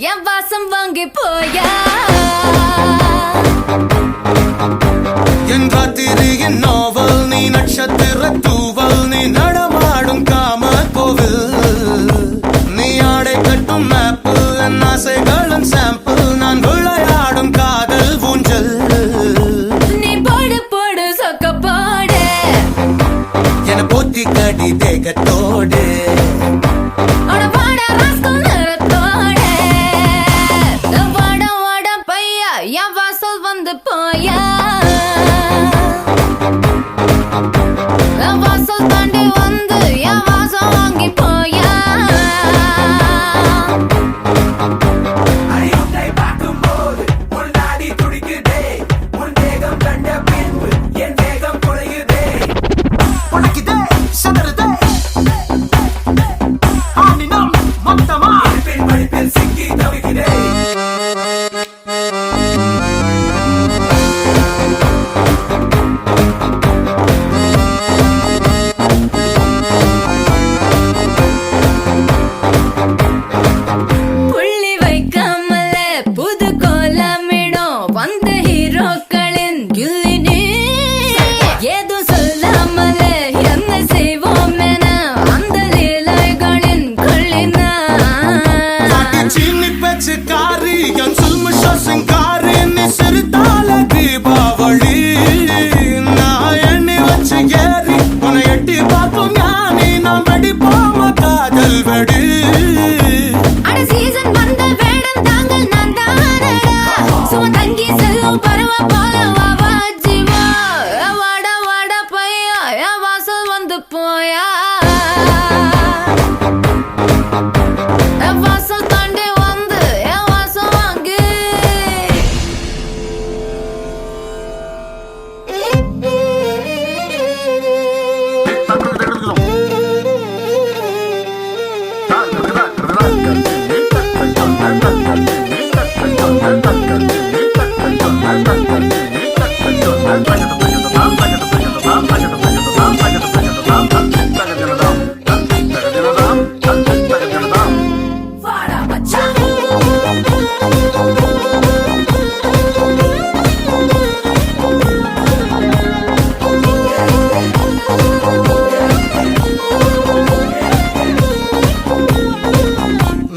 என் வாசம் வாங்கி போயா என் ராத்திரியின் நாவல் நீ நட்சத்திர தூவல் நீ நடமாடும் காம கோவில் நீ ஆடை கட்டும் மேப்பிள் என் ஆசைகளின் சாம்பிள் நான் விளையாடும் காதல் ஊஞ்சல் நீ போடு போடு சொக்க போடு என போத்தி கடி தேகத்தோடு போயா வாசல் தாண்டி வந்து என் வாசம் வாங்கி போயா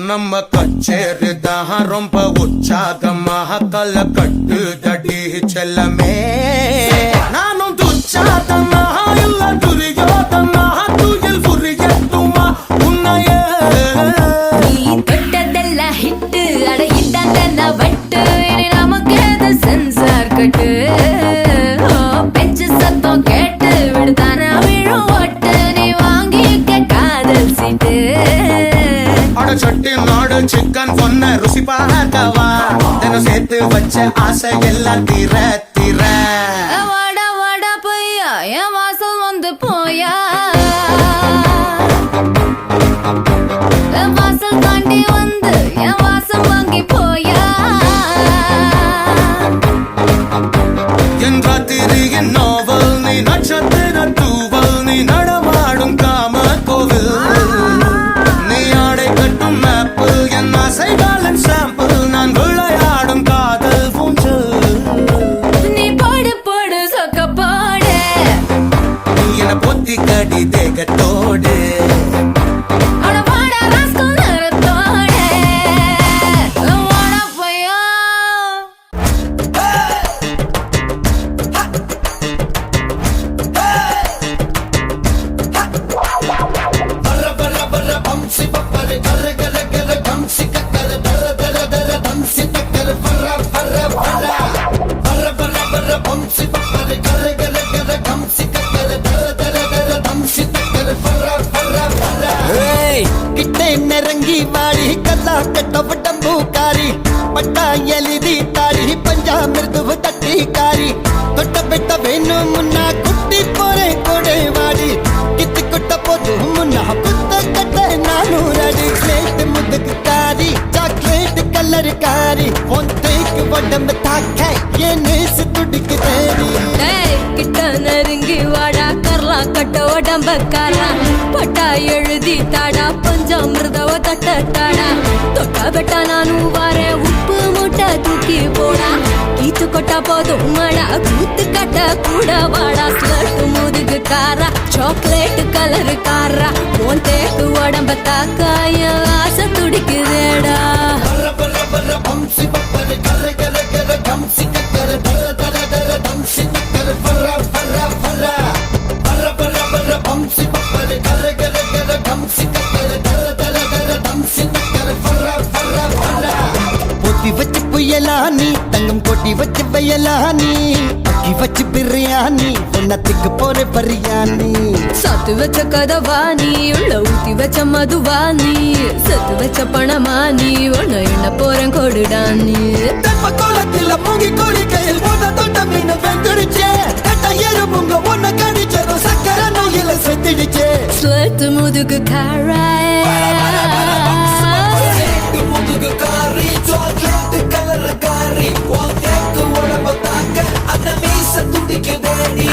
நம்ம கச்சேரிதான் ரொம்ப உற்சாகமாக கல கட்டு தடி செல்லமே நானும் துச்சாதமாக இல்ல துரியோதமாக துயில் புரியட்டுமா உன்னைய நீ தொட்டதெல்லாம் ஹிட்டு அடையிட்டாங்க வட்டு இனி நமக்கு அது சென்சார் கட்டு பெஞ்சு சத்தம் கேட்டு விடுதானா விழும் ஓட்டு நீ வாங்கிக்க காதல் சீட்டு சட்டி நாடு சிக்கன் பொண்ண ருசி பார்க்கவா தினம் சேர்த்து வச்ச ஆசை எல்லாம் தீர தீர வாடா வாடா பொய்யா என் வாசல் வந்து போயா வாசல் தாண்டி வந்து என் வாசம் வாங்கி போயா என் ராத்திரியின் நாவல் நீ நட்சத்திர தூவல் நீ நடமாடும் காம கோவில் நீ ஆடை கட்டும் மேப்பிள் என் ஆசைகளின் சாம்பிள் நான் விளையாடும் காதல் ஊஞ்சல் நீ போடு போடு சொக்க போடு நீ என பொத்தி கடி தேகத்தோடு नरंगी वाली कला कटव डंबूकारी पट्टा यलिदी तारी पंजा मृदु तट्टी कारी तोट बेट वेनु मुन्ना कुट्टी पोरे कोडे वाली कित कुट्ट पोदु मुन्ना पुत्त कटे नानु रेडी प्लेट मुदक कारी चॉकलेट कलर कारी ओंते के वडम ताके ये नेस तुडक तेरी किट नरंगी वाड़ा करला कटो डंबकारा पट्टा எழுதி தாடா பஞ்சாமிர்தவ தட்டட்டாடா தொட்ட பெட்ட நானு போதும் மழா கூத்து கட்ட கூட வாடா ஸ்லட்டு முதுகு காரா சாக்லேட் கலரு காரா உன் தேக்கு உடம்ப தாக்காய ஆசை துடிக்குதேடா பம்சி பப்பரு கர கர கர கம்சி கக்கர தர தர தர தம்சி கக்கர பர பர பர பர பர பர பம்சி பப்பரு கர கர கர கம்சி கக்கர தர தர தர தம்சி கக்கர பர பர பர பொத்தி வச்சு புயலானி தங்கம் கொட்டி வச்சு வயலானி அக்கி வச்சு பிரியாணி ஒன்னத்துக்கு போற பரியானி சத்து வச்ச கதவாணி உள்ள ஊத்தி வச்ச மதுவாணி சத்து வச்ச பணமானி உன்ன என்ன போறேன் கொடுடானி தெப்ப கோலத்துல மூங்கி கோழி கையில் போத தொட்ட மீன் வெந்துடுச்சே கட்ட எறும்புங்க ஒன்ன கடிச்சதும் சக்கர நோயில செத்துடுச்சே ஸ்லட்டு முதுகு காரா முதுகு காரி சாக்லேட் கலர் காரி தேக்கு உடம்ப தாக்க அந்த மீச துடிக்குதேடி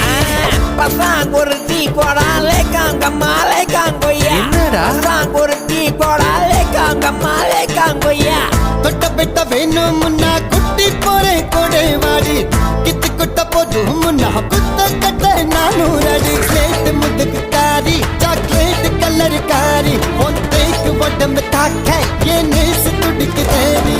பசாங் ஒரு டீ போடாலே காங்கம்மாலே காங்கொய்யா பசாங் ஒரு டீ போடாலே காங்கம்மாலே காங்கொய்யா தொட்ட பெட்ட வேணும் முன்னா குட்டி போறே கொடை வாடி கித்து கொட்ட போதும் முன்னா குத்த கட்ட நானூறு அடி ஸ்லேட் முதுகு காரி சாக்லேட் கலர் காரி தேக்கு உடம்ப தாக்க என் மீச துடிக்குதேடி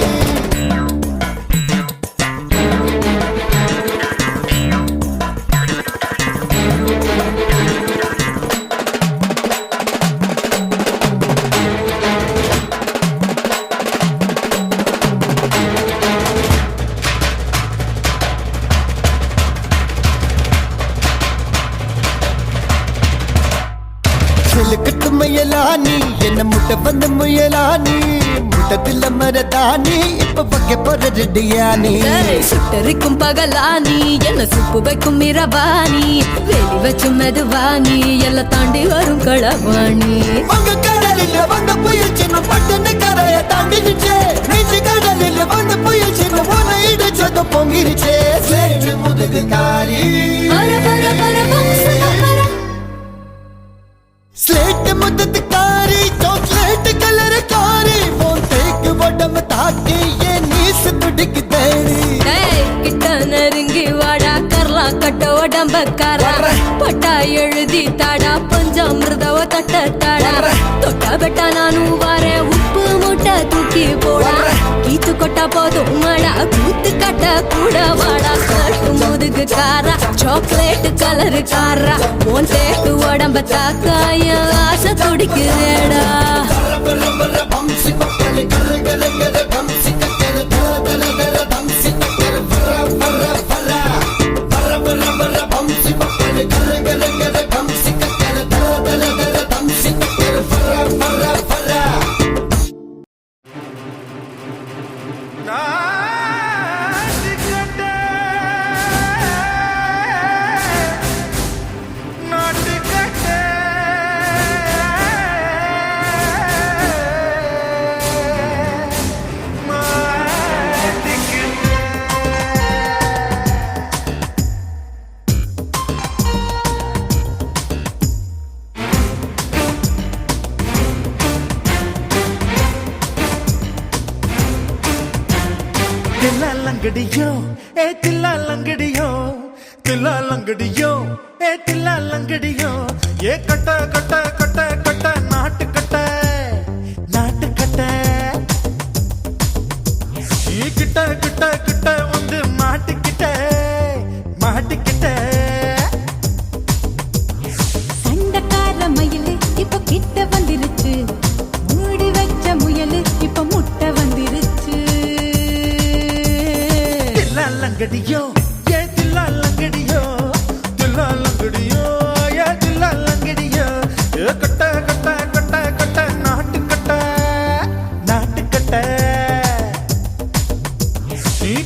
கட்டு முயலானி என்ன முட்டை வந்து முயலானி முட்டத்தில் மரதானி இப்ப பக்க போற ரெடியானி சுட்டரிக்கும் பகலானி என்ன சுப்பு வைக்கும் இரவாணி வெளி வச்சு மெதுவாணி எல்லாம் தாண்டி வரும் களவாணி உங்க கடலில் வந்த புயல் சின்ன பட்டன கரைய தாண்டிடுச்சே நெஞ்சு கடலில் வந்த புயல் சின்ன உன இடிச்சது பொங்கிருச்சே சேற்று முதுகு காரி பர பர பர பம்சன பர ஸ்லேட் முதுகு காரி சாக்லேட் கலர் காரி தேக்கு உடம்பு தாக்கி என் நீச துடிக்கு தேடி கிட்ட நெருங்கி வாடா கர்லா கட்ட உடம்பக்காரா பட்டா எழுதி தாடா பஞ்சாமிர்தவ தட்ட தாடா தொட்டா பெட்டா நானும் வாரேன் உப்பு மூட்டை தூக்கி போடா கீத்து கொட்டா போதும் மழா கூத்து கட்ட கூட வாடா கட்டு முதுகு காரா சாக்லேட் கலரு காரா உன் தேக்கு உடம்ப தாக்காய ஆசை துடிக்குதேடா பம்சி பப்பரு கர கர கர கம்சி கக்கர தர தர தர தம்சி கக்கர பர பர பர பர பர பர பம்சி பப்பரு கர கர கர கம்சி கக்கர தர தர தர தம்சி கக்கர பர பர பர நாட்டுக்கட்ட நாட்டுக்கட்ட தில்லாலங்கடியோ தில்லாலங்கடியோ தில்லாலங்கடியோ தில்லாலங்கடியோ கட்ட கட்ட கட்ட கட்ட நாட்டு கட்ட நாட்டு கட்ட கிட்ட கிட்ட கிட்ட வந்து மாட்டிக்கிட்ட மாட்டிக்கிட்ட சண்டக்கார மயிலு இப்ப கிட்ட வந்துருச்சு மூடி வச்ச முயலு இப்ப முட்டை வந்துருச்சு தில்லாலங்கடியோ தில்லாலங்கடியோ தில்லாலங்கடியோ தில்லாலங்கடியோ கட்ட கட்ட கட்ட கட்ட நாட்டு கட்ட நாட்டு கட்ட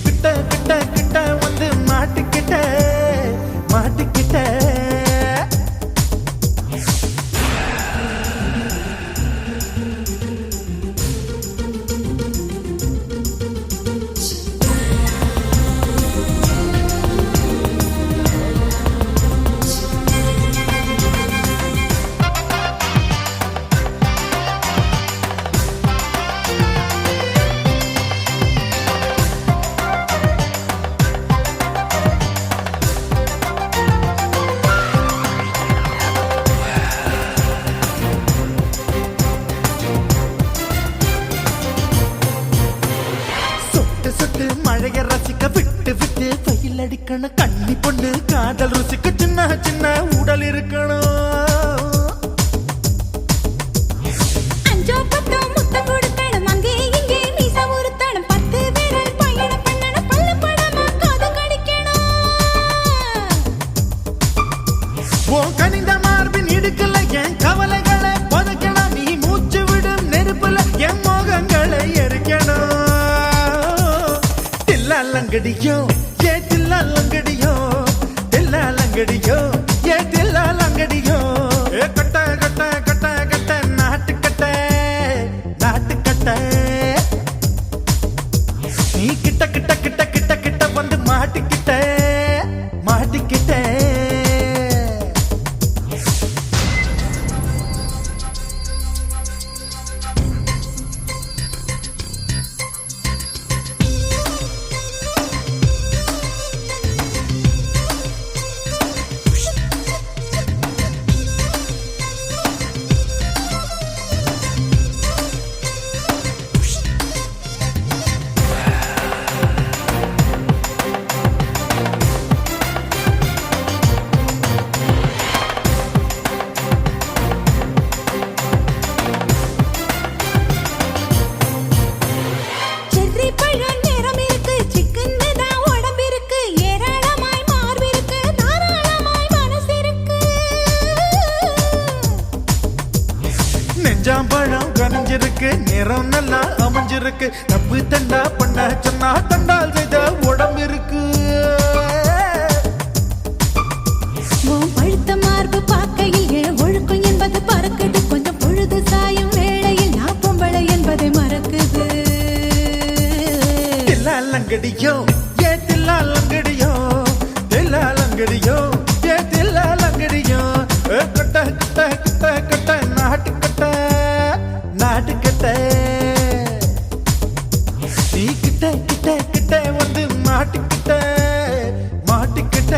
கிட்ட கிட்ட கிட்ட வந்து மாட்டிக்கிட்ட மாட்டிக்கிட்ட சொட்டு மழைய ரசிக்க விட்டு விட்டு வெயில் அடிக்கணும் கண்ணி பொண்ணு காதல் ருசிக்க சின்ன சின்ன உடல் இருக்கணும் அஞ்சோ பத்தோ முத்தம் கொடுக்கணும் அங்கே இங்கே மீச உறுத்தணும் 10 விரல் பயணம் பண்ணணும் பல்ல படமா காது கடிக்கணும் உன் கனிந்த மார்பின் இடுக்கல என் கவலைகளை புதைக்கணும் நீ மூச்சு விடும் நெருப்புல என் மோகங்களை எரிக்கணும் தில்லாலங்கடியோ ஏ தில்லாலங்கடியோ தில்லாலங்கடியோ ஏ தில்லாலங்கடியோ ஏ கட்ட கட்ட கட்ட கட்ட நாட்டுக்கட்ட நாட்டுக்கட்ட நீ கிட்ட கிட்ட கிட்ட கிட்ட கிட்ட வந்து மாட்டிக்கிட்ட மாட்டிக்கிட்ட செர்ரி பழம் நிறம் இருக்கு சிக்கன்னு தான் உடம்பு இருக்கு ஏராளமாய் மார்பு இருக்கு தாராளமாய் மனசு இருக்கு நெஞ்சாம்பழம் கனிஞ்சிருக்கு நிறம் நல்லா அமைஞ்சிருக்கு தப்பு தண்டா பண்ண சொன்னா தண்டால் செய்த உடம்பு இருக்கு உன் பழுத்த மார்பு பார்க்கையில் என் ஒழுக்கம் என்பது பறக்குது கொஞ்சம் பொழுது சாயும் வேளையில் நான் பொம்பளை என்பதை மறக்குது தில்லாலங்கடியோ ஏ தில்லாலங்கடியோ தில்லாலங்கடியோ ஏ தில்லாலங்கடியோ கட்ட கட்ட கட்ட கட்ட நாட்டுக்கட்ட நாட்டுக்கட்ட நீ கிட்ட கிட்ட கிட்ட வந்து மாட்டிக்கிட்ட மாட்டிக்கிட்ட